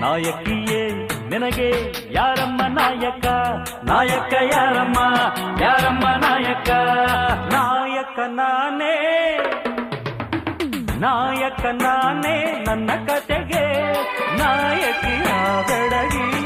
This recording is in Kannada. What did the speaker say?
ನಾಯಕಿಯೇ ನಿನಗೆ ಯಾರಮ್ಮ ನಾಯಕ, ನಾಯಕ ಯಾರಮ್ಮ, ಯಾರಮ್ಮ ನಾಯಕ. ನಾಯಕ ನಾನೇ, ನಾಯಕ ನಾನೇ, ನನ್ನ ಕತೆಗೆ ನಾಯಕಿಯ ಬೆಡಗಿ.